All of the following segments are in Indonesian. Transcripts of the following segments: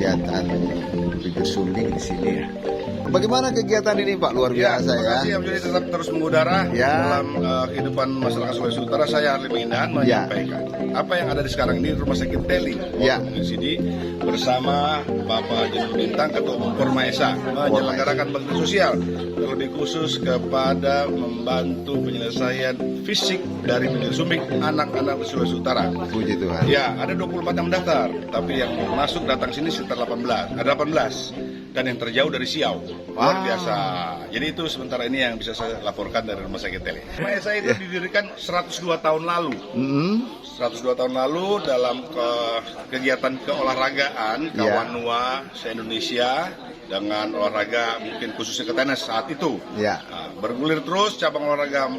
kegiatan bibir sumbing di sini ya. Bagaimana kegiatan ini Pak? Luar biasa ya. Terima kasih yang menjadi tetap terus mengudara dalam kehidupan masyarakat Sulawesi Utara. Saya Harli Mainan menyampaikan apa yang ada di sekarang ini Rumah Sakit Teli di sini bersama Bapak Jenderal Bintang Ketua Umum Pormaesa menyelenggarakan bakti sosial terlebih khusus kepada membantu penyelesaian fisik dari bibir sumbing anak-anak di Sulawesi Utara. Puji Tuhan. Ya, ada 24 yang mendaftar, tapi yang masuk datang sini sekitar 18. Ada 18. Dan yang terjauh dari Siau. Luar biasa. Jadi itu sementara ini yang bisa saya laporkan dari Rumah Sakit Teli. Pormaesa itu didirikan 102 tahun lalu. 102 tahun lalu dalam kegiatan keolahragaan Kawanua se-Indonesia dengan olahraga mungkin khususnya ke tenis saat itu. Nah, bergulir terus cabang olahraga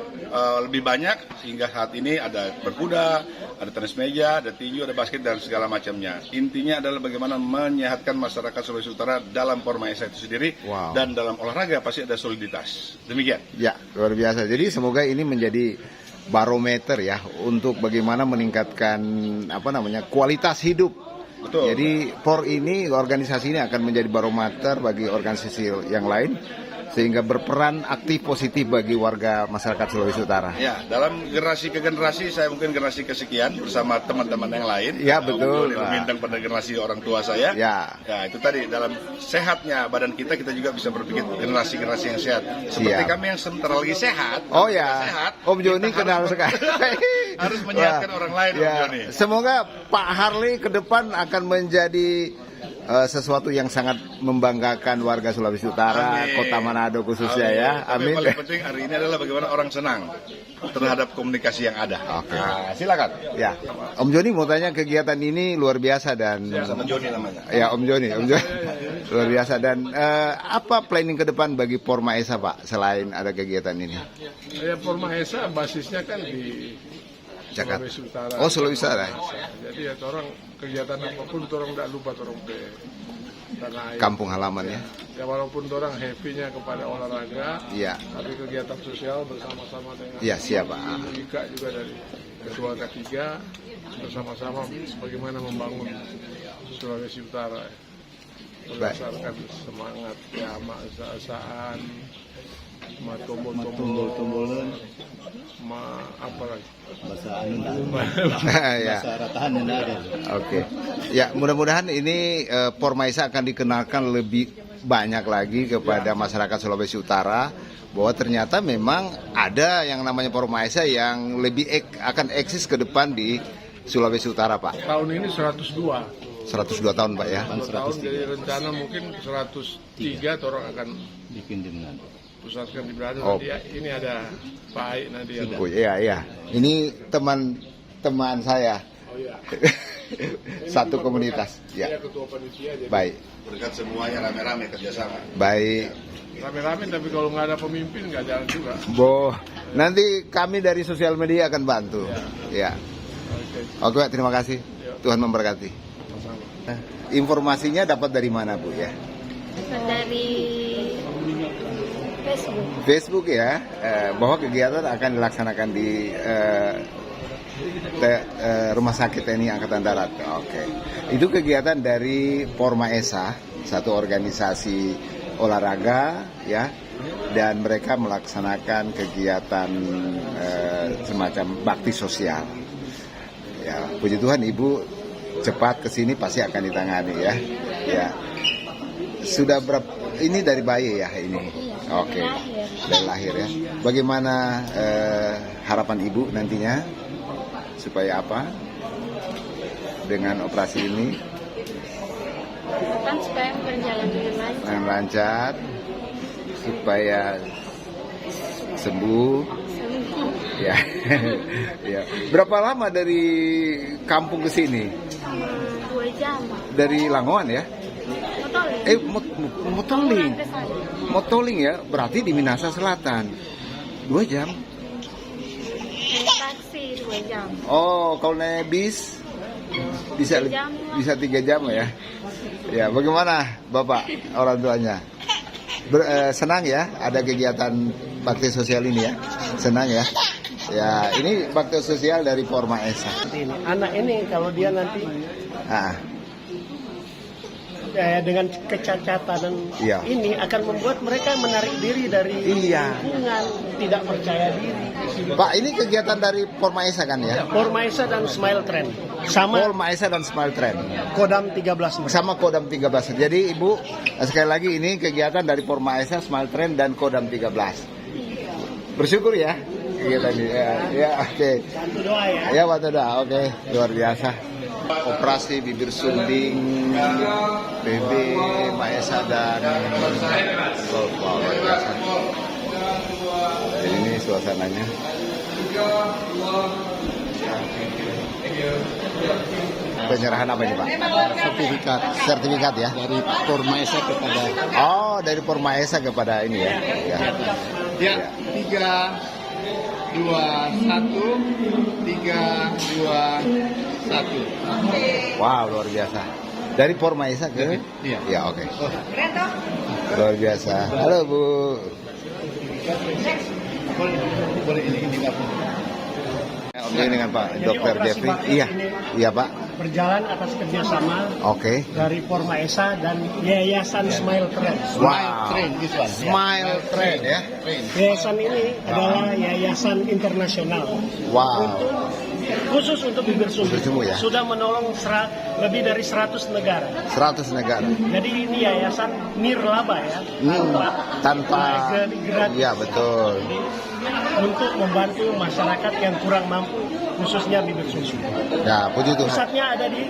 lebih banyak sehingga saat ini ada berkuda, ada tenis meja, ada tinju, ada basket dan segala macamnya. Intinya adalah bagaimana menyehatkan masyarakat Sulawesi Utara dalam Pormaesa itu sendiri dan dalam olahraga pasti ada soliditas. Demikian. Ya, luar biasa. Jadi semoga ini menjadi barometer ya untuk bagaimana meningkatkan kualitas hidup. Betul. Jadi POR ini, organisasi ini akan menjadi barometer bagi organisasi yang lain sehingga berperan aktif positif bagi warga masyarakat Sulawesi Utara. Ya, dalam generasi ke generasi saya mungkin generasi kesekian bersama teman-teman yang lain. Ya, betul. Bintang pada generasi orang tua saya. Ya, itu tadi dalam sehatnya badan kita juga bisa berpikir generasi-generasi yang sehat. Seperti kami yang sebentar lagi sehat. Oh ya. Sehat. Om Joni kenal sekali. Harus menyehatkan orang lain, Om Joni. Semoga Pak Harli ke depan akan menjadi sesuatu yang sangat membanggakan warga Sulawesi Utara, Kota Manado khususnya ya. Amin. Yang paling penting hari ini adalah bagaimana orang senang terhadap komunikasi yang ada. Oke. Nah, silakan. Ya, Om Joni mau tanya, kegiatan ini luar biasa dan sama Joni namanya. Ya, Om Joni. Luar biasa dan apa planning ke depan bagi Pormaesa Pak selain ada kegiatan ini? Ya, Pormaesa basisnya kan di Jakarta. Sulawesi Utara. Oh, Sulawesi Utara. Jadi ya orang kegiatan apapun orang tidak lupa orang ke tanah air. Kampung halaman ya. Ya walaupun orang happy-nya kepada olahraga, tapi kegiatan sosial bersama-sama dengan siapa? Ika juga dari ketua ketiga bersama-sama bagaimana membangun Sulawesi Utara berdasarkan semangat asa-asaan, tombol-tombolan, apa lagi? Bahasa ratahan yang ada. Oke. Ya, mudah-mudahan ini Pormaesa akan dikenalkan lebih banyak lagi kepada masyarakat Sulawesi Utara bahwa ternyata memang ada yang namanya Pormaesa yang lebih akan eksis ke depan di Sulawesi Utara, Pak. Tahun ini 102 tahun Pak ya. 1 tahun, jadi rencana mungkin 103 orang akan bikin di Manado. Pusatkan di Manado. Ini ada Pak Aik nanti yang... Iya. Ini teman saya. Satu komunitas. Ya. Ketua panitia. Baik. Berkat semuanya rame-rame kerjasama. Baik. Rame-rame tapi kalau nggak ada pemimpin nggak jalan juga. Nanti kami dari sosial media akan bantu. Ya. Oke, terima kasih. Tuhan memberkati. Informasinya dapat dari mana Bu ya? Dari Facebook ya, bahwa kegiatan akan dilaksanakan di Rumah Sakit TNI Angkatan Darat. Oke. Itu kegiatan dari Pormaesa, satu organisasi olahraga ya, dan mereka melaksanakan kegiatan semacam bakti sosial. Ya, puji Tuhan Ibu cepat ke sini pasti akan ditangani ya. Ya. Sudah berapa ini dari bayi ya ini? Oke. Dari lahir ya. Bagaimana harapan Ibu nantinya supaya apa dengan operasi ini? Kan supaya berjalan dengan lancar, supaya sembuh. Ya. Ya. Berapa lama dari kampung ke sini? 2 jam. Dari Langoan ya? Motoling. Motoling ya, berarti di Minahasa Selatan. 2 jam? Naik taksi 2 jam. Oh, kalau naik bis bisa 3 jam ya? Ya, bagaimana Bapak orang tuanya? Senang ya ada kegiatan bakti sosial ini ya? Senang ya? Ya, ini bakti sosial dari Pormaesa. Anak ini kalau dia nanti dengan kecacatan Iya. ini akan membuat mereka menarik diri dari Iya. lingkungan, tidak percaya diri. Pak, ini kegiatan dari Pormaesa kan ya? Pormaesa dan Smile Trend sama Pormaesa dan Smile Trend Kodam 13. sama Kodam 13. Jadi Ibu, sekali lagi ini kegiatan dari Pormaesa, Smile Trend dan Kodam 13. Bersyukur ya kegiatan ini. Ya, oke. Bantu doa ya. Ya, bantu doa. Oke, luar biasa. Operasi bibir sunding PB Maesa dan Golf. Wow, luar biasa. Jadi ini suasananya. Penyerahan apa ini Pak? Sertifikat ya? Dari Pormaesa kepada Oh, dari Pormaesa kepada ini ya? ya 3, 2, 1, 3, 2, 1. Wow, luar biasa. Dari Pormaesa ke? Iya. Ya, oke. Luar biasa. Halo Bu. Boleh ini apa? Om Joni dengan Pak Jadi Dr. operasi Jeffrey. bakti Iya, ini iya Pak. berjalan atas kerjasama Oke. dari Pormaesa dan Yayasan Smile Trend. Wow. Train, this one. Smile Trend ya. Yayasan ini adalah yayasan internasional. Wow. Khusus untuk bibir sumbu. Bibir sumbu ya. Sudah menolong lebih dari 100 negara. 100 negara. Jadi ini yayasan nirlaba ya. Tanpa gratis. Iya, betul. Untuk membantu masyarakat yang kurang mampu, khususnya bibir sumbu. Ya, puji Tuhan. Pusatnya ada di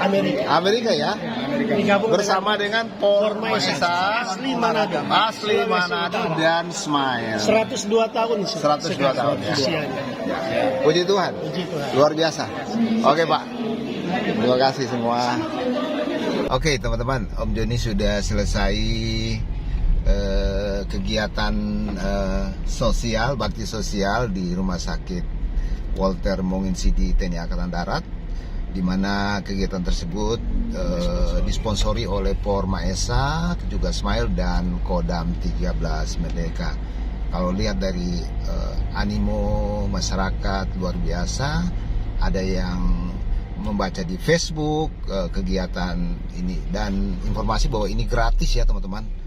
Amerika. Amerika ya. Digabung Bersama dengan Pormaesa asli Manado. Asli Sulawesi Manado Utara. dan Smile. 102 tahun. 102 tahun ya. usianya. Puji Tuhan. Puji Tuhan. Luar biasa. Oke Pak. Terima kasih semua. Oke teman-teman, Om Joni sudah selesai kegiatan sosial, bakti sosial di Rumah Sakit Walter Monginsidi TNI Angkatan Darat, di mana kegiatan tersebut disponsori oleh Pormaesa, juga Smile dan Kodam 13 Merdeka. Kalau lihat dari animo masyarakat luar biasa, ada yang membaca di Facebook kegiatan ini dan informasi bahwa ini gratis ya teman-teman.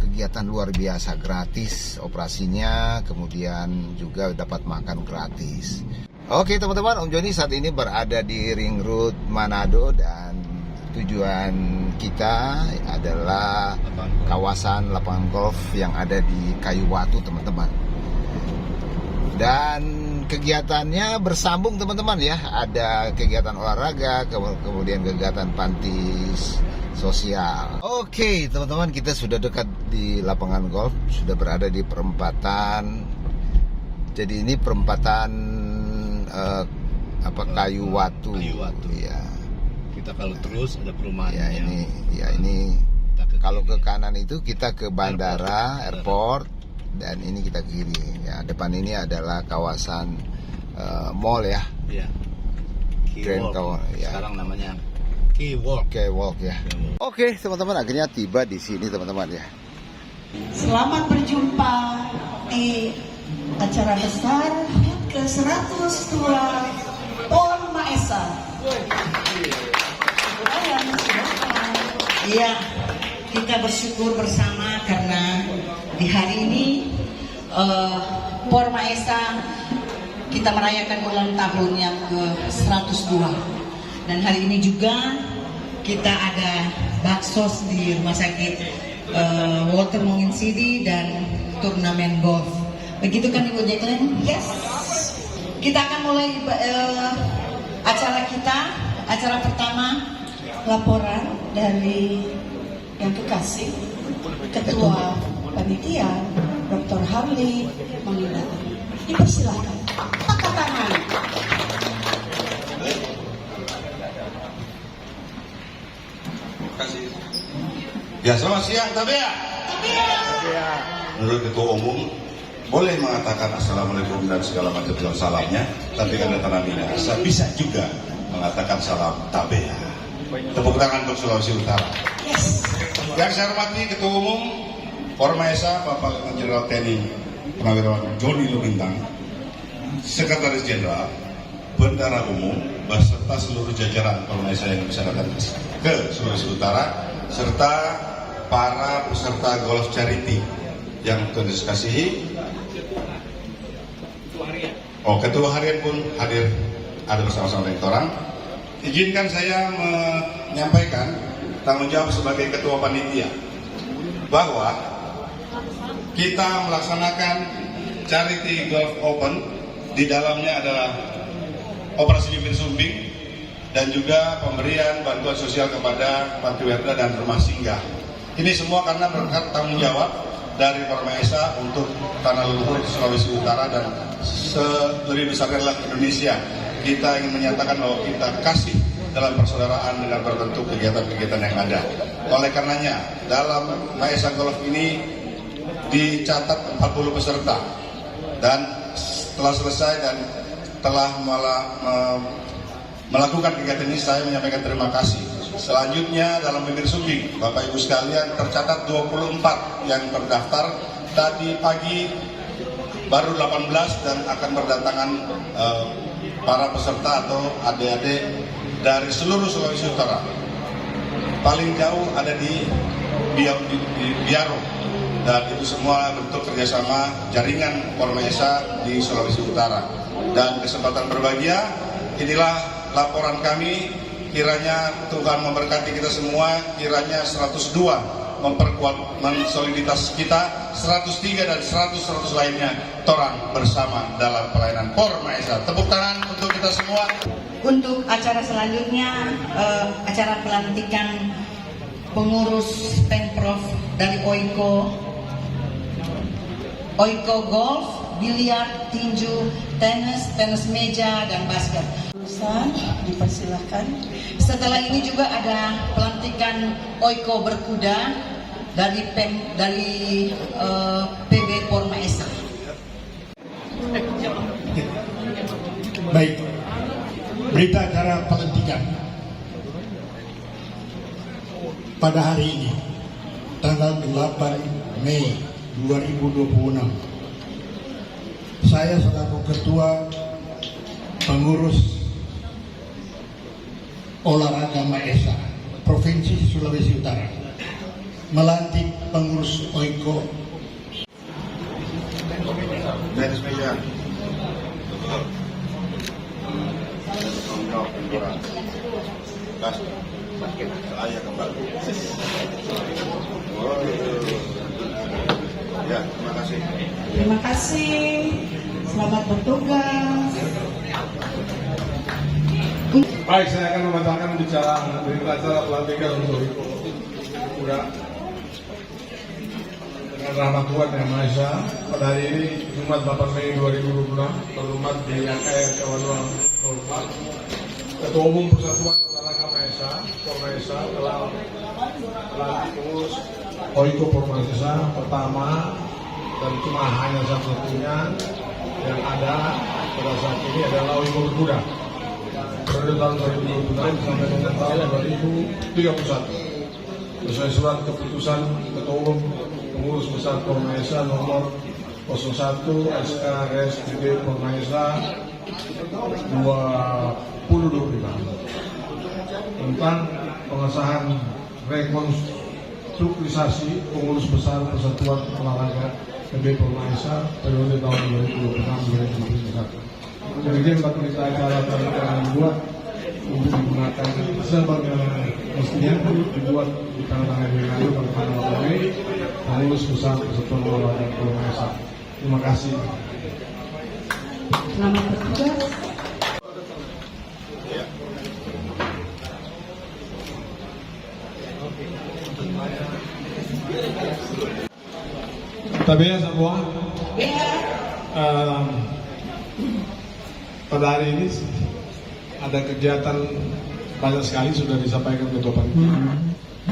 Kegiatan luar biasa, gratis operasinya, kemudian juga dapat makan gratis. Oke teman-teman, Om Joni saat ini berada di Ring Road Manado dan tujuan kita adalah kawasan lapangan golf yang ada di Kayu Watu teman-teman. Dan kegiatannya bersambung teman-teman ya, ada kegiatan olahraga, kemudian kegiatan panti sosial. Oke teman-teman, kita sudah dekat di lapangan golf, sudah berada di perempatan. Jadi ini perempatan Kayu Watu. Kayu Watu. Ya. Kita kalau terus ada perumahan. Ya ini kalau ke kanan itu kita ke bandara, airport, dan ini kita ke kiri. Ya, depan ini adalah kawasan mall ya. Iya. Grand Tower, ya. Sekarang namanya Keywalk. Walk ya. Oke teman-teman, akhirnya tiba di sini teman-teman ya. Selamat berjumpa di acara besar ke-102 Pormaesa. Iya, kita bersyukur bersama karena di hari ini Pormaesa kita merayakan ulang tahun yang ke-102. Dan hari ini juga kita ada baksos di Rumah Sakit Walter Monginsidi dan turnamen golf. Begitu kan Ibu Jacqueline? Yes. Kita akan mulai acara kita. Acara pertama, laporan dari yang kekasih Ketua Panitia Dr. Harley Manginda. Dipersilahkan. Angkat tangan. Ya, selamat siang Tabea. Menurut Ketua Umum boleh mengatakan Assalamualaikum dan segala macam salamnya, tapi karena tanah Minahasa bisa juga mengatakan salam Tabea. Tepuk tangan untuk Sulawesi Utara. Yes. Yang saya hormati Ketua Umum Pormaesa Bapak Letnan Jenderal TNI Purnawirawan Joni Lubintang, Sekretaris Jenderal, Bendara Umum, beserta seluruh jajaran Pormaesa yang bisa datang ke sini. ke Sulawesi Utara, serta para peserta golf charity yang Tuhan Yesus kasihi. Ketua harian pun hadir, ada bersama-sama dengan orang. Izinkan saya menyampaikan tanggung jawab sebagai ketua panitia bahwa kita melaksanakan Charity Golf Open, di dalamnya adalah operasi bibir sumbing dan juga pemberian bantuan sosial kepada panti werda dan rumah singgah. Ini semua karena berkat tanggung jawab dari Porma Esa untuk tanah leluhur Sulawesi Utara dan lebih besarnya adalah Indonesia. Kita ingin menyatakan bahwa kita kasih dalam persaudaraan dengan berbentuk kegiatan-kegiatan yang ada. Oleh karenanya, dalam Maesa Golf ini dicatat 40 peserta, dan setelah selesai dan telah melakukan kegiatan ini, saya menyampaikan terima kasih. Selanjutnya dalam bibir sumbing, Bapak Ibu sekalian, tercatat 24 yang terdaftar. Tadi pagi baru 18 dan akan berdatangan para peserta atau adik-adik dari seluruh Sulawesi Utara. Paling jauh ada di Biaro, dan itu semua bentuk kerjasama jaringan Porma Esa di Sulawesi Utara. Dan kesempatan berbahagia, inilah laporan kami. Kiranya Tuhan memberkati kita semua, kiranya 102 memperkuat mensoliditas kita, 103 dan 100 lainnya torang bersama dalam pelayanan Porma Esa. Tepuk tangan untuk kita semua. Untuk acara selanjutnya, acara pelantikan pengurus Pemprov dari Oiko Golf, biliar, tinju, tenis meja, dan basket. Dipersilahkan. Setelah ini juga ada pelantikan Oiko berkuda dari PB Porma Esa. Baik, berita acara pelantikan pada hari ini, tanggal 8 Mei 2026. Saya selaku Ketua Pengurus Olahraga Maesa Provinsi Sulawesi Utara melantik pengurus Oiko. Tenis meja. Saya kembali. Ya, terima kasih. Terima kasih. Selamat bertugas. Baik, saya akan membacakan berita acara pelantikan untuk kuda dengan rahmat Tuhan Yang Maha Esa. Pada hari ini, Jumat 8 Mei 2026, terhormat DIAKR Kawanuang Golkar, Ketua Umum Persatuan Olahraga Maesa, Porma Esa, telah pengurus Oiko Porma Esa pertama, dan cuma hanya satu-satunya yang ada pada saat ini adalah Oiko berkuda. Pada tahun 2026 sampai dengan tahun 2031, sesuai surat keputusan Ketua Umum Pengurus Besar Porma Esa nomor 01 SK-RS Porma Esa 2025 tentang pengesahan rekonstrukturisasi Pengurus Besar Persatuan Olahraga PB Porma Esa periode tahun 2026-2031. Demikian berita acara yang dibuat untuk digunakan mestinya dibuat di tanggal yang lalu pada tanggal 8 Mei Pengurus Besar Persatuan Olahraga Porma Esa. Terima kasih. Selamat bertugas. Tabea semua. Pada hari ini ada kegiatan banyak sekali sudah disampaikan Ketua Panitia.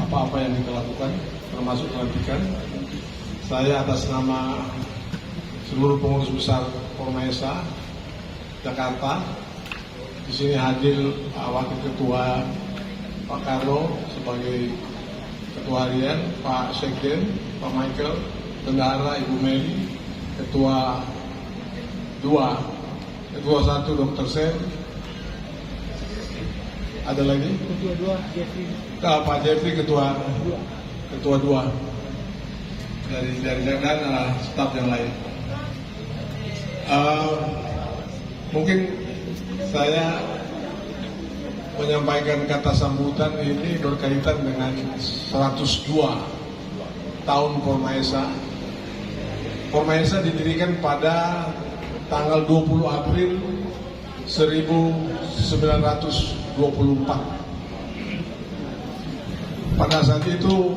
Apa-apa yang kita lakukan, termasuk pelantikan. Saya atas nama seluruh pengurus besar Porma Esa Jakarta, di sini hadir Wakil Ketua Pak Carlo sebagai Ketua Harian, Pak Sekjen, Pak Michael, Bendahara Ibu Meli, Ketua 1 Dr. Sen, Ada lagi? Pak Jeffrey ketua 2 dari dan staf yang lain. Mungkin saya menyampaikan kata sambutan ini berkaitan dengan 102 tahun Pormaesa. Pormaesa didirikan pada tanggal 20 April 1924. Pada saat itu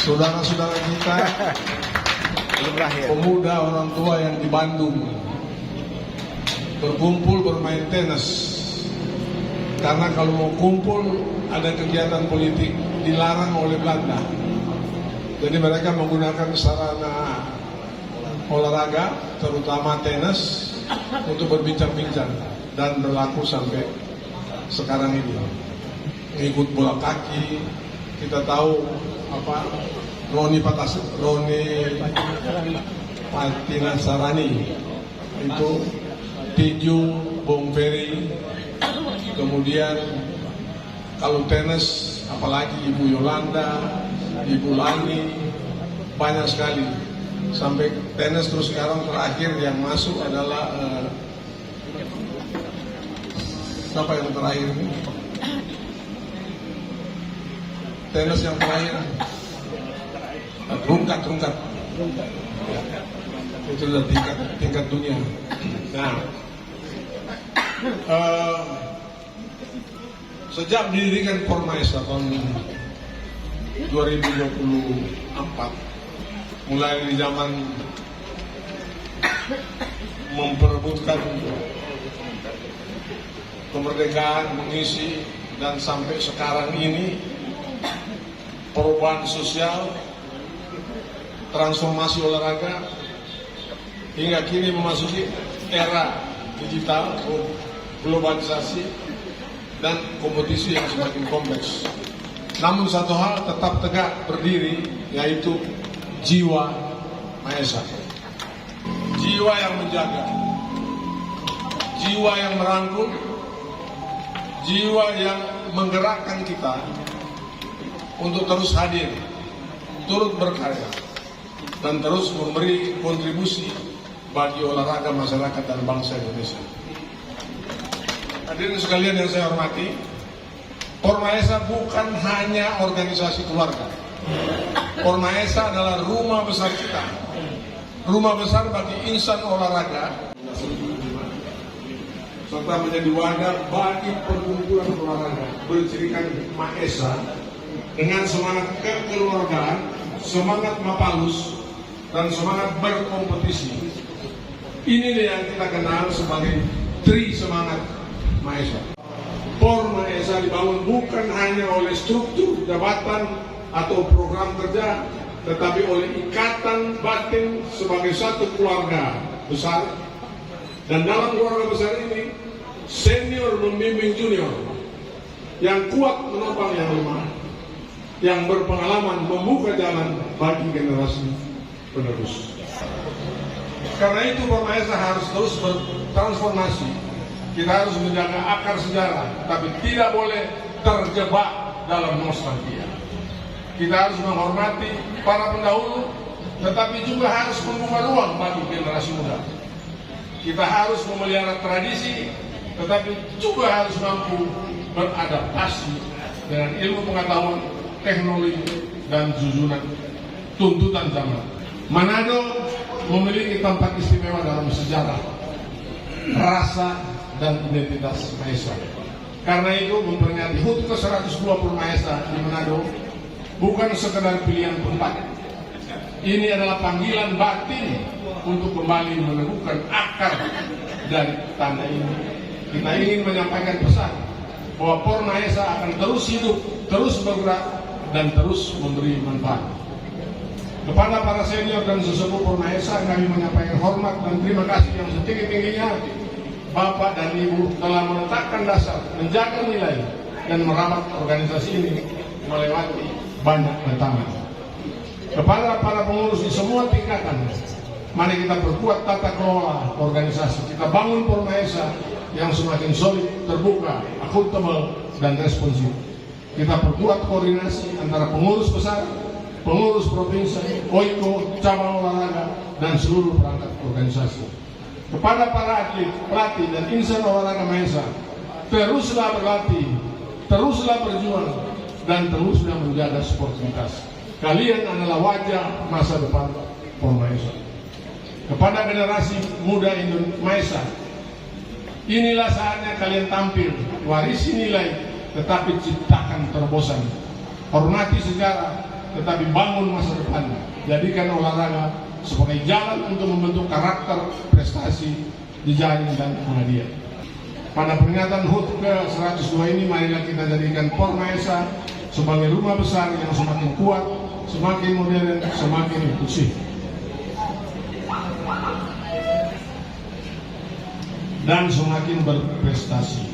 saudara-saudara kita pemuda orang tua yang di Bandung berkumpul bermain tenis. Karena kalau mau kumpul ada kegiatan politik dilarang oleh Belanda. Jadi mereka menggunakan sarana olahraga, terutama tenis, untuk berbincang-bincang dan berlaku sampai sekarang ini. Ikut bola kaki, kita tahu Roni Patinasarani itu tinju, Bung Ferry. Kemudian kalau tenis, apalagi Ibu Yolanda, Ibu Lani, banyak sekali. Sampai tenis terus sekarang terakhir yang masuk adalah siapa yang terakhir ini? Tenis yang terakhir, rungkat. Ya. Itu sudah tingkat dunia. Nah. Sejak didirikan Pormaesa tahun 2024, mulai di zaman memperebutkan kemerdekaan, mengisi, dan sampai sekarang ini perubahan sosial, transformasi olahraga, hingga kini memasuki era digital, globalisasi, dan kompetisi yang semakin kompleks. Namun satu hal tetap tegak berdiri, yaitu jiwa Maesa. Jiwa yang menjaga, jiwa yang merangkul, jiwa yang menggerakkan kita untuk terus hadir, turut berkarya, dan terus memberi kontribusi bagi olahraga masyarakat dan bangsa Indonesia. Hadirin sekalian yang saya hormati, Pormaesa bukan hanya organisasi keluarga. Pormaesa adalah rumah besar kita, rumah besar bagi insan olahraga, serta menjadi wadah bagi perkumpulan olahraga bercirikan Maesa dengan semangat kekeluargaan, semangat mapalus, dan semangat berkompetisi. Inilah yang kita kenal sebagai Tri Semangat Maesa. Pormaesa dibangun bukan hanya oleh struktur jabatan atau program kerja, tetapi oleh ikatan batin sebagai satu keluarga besar. Dan dalam keluarga besar ini, senior membimbing junior, yang kuat menopang yang lemah, yang berpengalaman membuka jalan bagi generasi penerus. Karena itu Pormaesa harus terus bertransformasi. Kita harus menjaga akar sejarah, tapi tidak boleh terjebak dalam nostalgia. Kita harus menghormati para pendahulu, tetapi juga harus membuka ruang bagi generasi muda. Kita harus memelihara tradisi, tetapi juga harus mampu beradaptasi dengan ilmu pengetahuan, teknologi, dan susunan tuntutan zaman. Manado memiliki tempat istimewa dalam sejarah, rasa, dan identitas Maesa. Karena itu memperingati HUT ke-120 Maesa di Manado bukan sekedar pilihan tempat. Ini adalah panggilan batin untuk kembali meneguhkan akar dari tanah ini. Kita ingin menyampaikan pesan bahwa Pormaesa akan terus hidup, terus bergerak, dan terus memberi manfaat. Kepada para senior dan sesepuh Pormaesa, kami menyampaikan hormat dan terima kasih yang setinggi-tingginya. Bapak dan Ibu telah meletakkan dasar, menjaga nilai, dan merawat organisasi ini melewati banyak tantangan. Kepada para pengurus di semua tingkatan, mari kita perkuat tata kelola organisasi. Kita bangun Pormaesa yang semakin solid, terbuka, akuntabel, dan responsif. Kita perkuat koordinasi antara pengurus besar, pengurus provinsi, OIKO, cabang olahraga, dan seluruh perangkat organisasi. Kepada para atlet, pelatih, dan insan olahraga Mahesa, teruslah berlatih, teruslah berjuang, dan teruslah menjaga sportivitas. Kalian adalah wajah masa depan Mahesa. Kepada generasi muda Mahesa, inilah saatnya kalian tampil, warisi nilai, tetapi ciptakan terobosan. Hormati sejarah, tetapi bangun masa depan. Jadikan olahraga sebagai jalan untuk membentuk karakter, prestasi, jejaring, dan pengabdian. Pada peringatan HUT ke-102 ini, marilah kita jadikan POR Mahesa sebagai rumah besar yang semakin kuat, semakin modern, semakin inklusif, dan semakin berprestasi.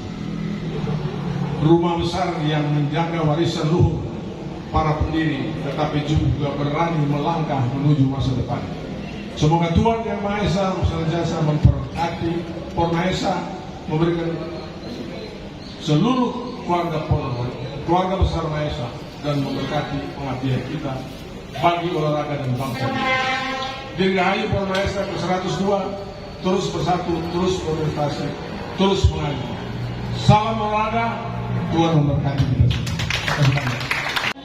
Rumah besar yang menjaga warisan luhur para pendiri, tetapi juga berani melangkah menuju masa depan. Semoga Tuhan Yang Maha Esa senantiasa memberkati POR Mahesa, memberikan seluruh keluarga besar Mahesa, dan memberkati pengabdian kita bagi olahraga dan bangsa. Dirgahayu POR Mahesa ke-102, terus bersatu, terus berprestasi, terus mengaju. Salam olahraga, Tuhan memberkati kita semua.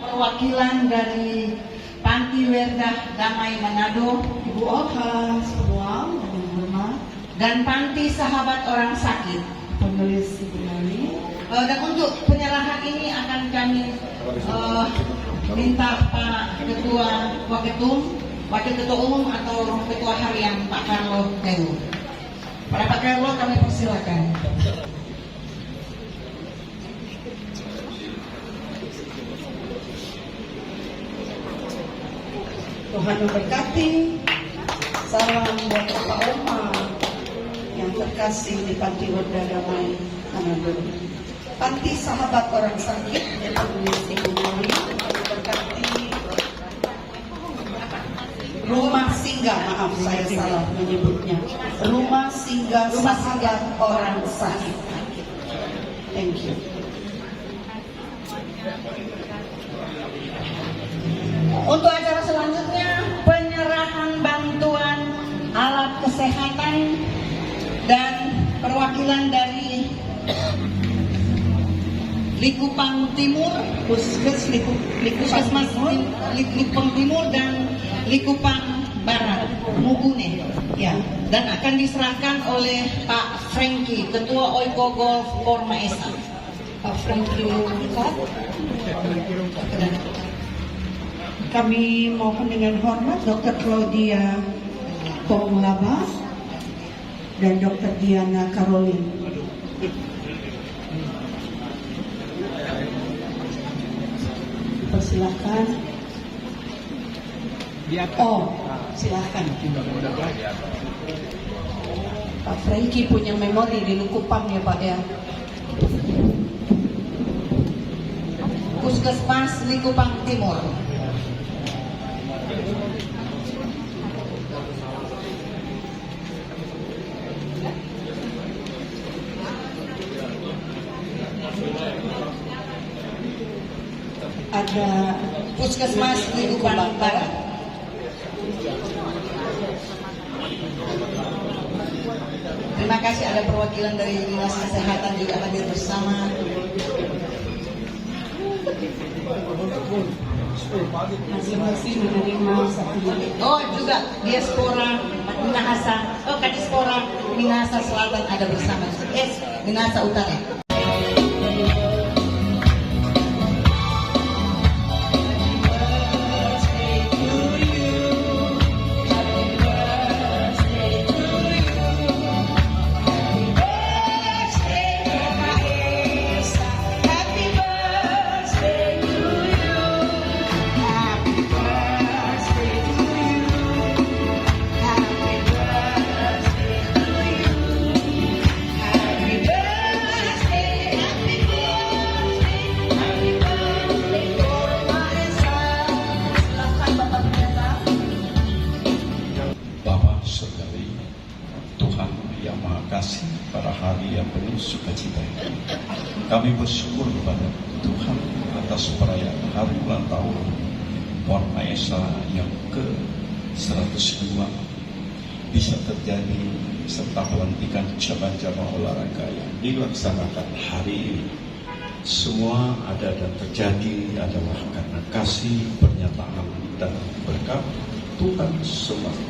Perwakilan dari Panti Werdah Damai Manado, Ibu Oka semua yang hormat, dan Panti Sahabat Orang Sakit, penulis Ibu Nani. Dan untuk penyerahan ini akan kami minta Pak Ketua Wakil Ketua Umum atau Ketua Harian Pak Carlo Teu. Pada Pak Carlo kami persilakan. Tuhan memberkati. Salam buat Pak Oma yang terkasih di Panti Werdah Damai Manado. Panti Sahabat Orang Sakit yang penulis Ibu Nuri memberkati. Rumah Singgah, maaf saya salah menyebutnya. Rumah Singgah Sahabat Orang Sakit. Thank you. Untuk acara selanjutnya, penyerahan bantuan alat kesehatan dan perwakilan dari Likupang Timur, Puskesmas Likupang Timur dan Likupang Barat, Mugune, ya, dan akan diserahkan oleh Pak Franky, Ketua OIKO Golf POR Mahesa. Pak Franky Rungkat. Kami mohon dengan hormat Dr. Claudia Pomulaba dan Dr. Diana Caroline. Persilahkan. Oh, silahkan. Pak Franky punya memori di Likupang ya Pak ya. Puskesmas Likupang Timur. Ada Puskesmas Likupang Barat. Terima kasih, ada perwakilan dari Dinas Kesehatan juga hadir bersama. masing-masing menerima satu unit. Oh, juga diaspora Minahasa. Oh, Kadispora Minahasa Selatan ada bersama. Minahasa Utara. Kami bersyukur kepada Tuhan atas perayaan hari ulang tahun Forma Esa yang ke-102 bisa terjadi serta pelantikan cabang-cabang olahraga yang dilaksanakan hari ini. Semua ada dan terjadi adalah karena kasih, pernyataan, dan berkat Tuhan semata.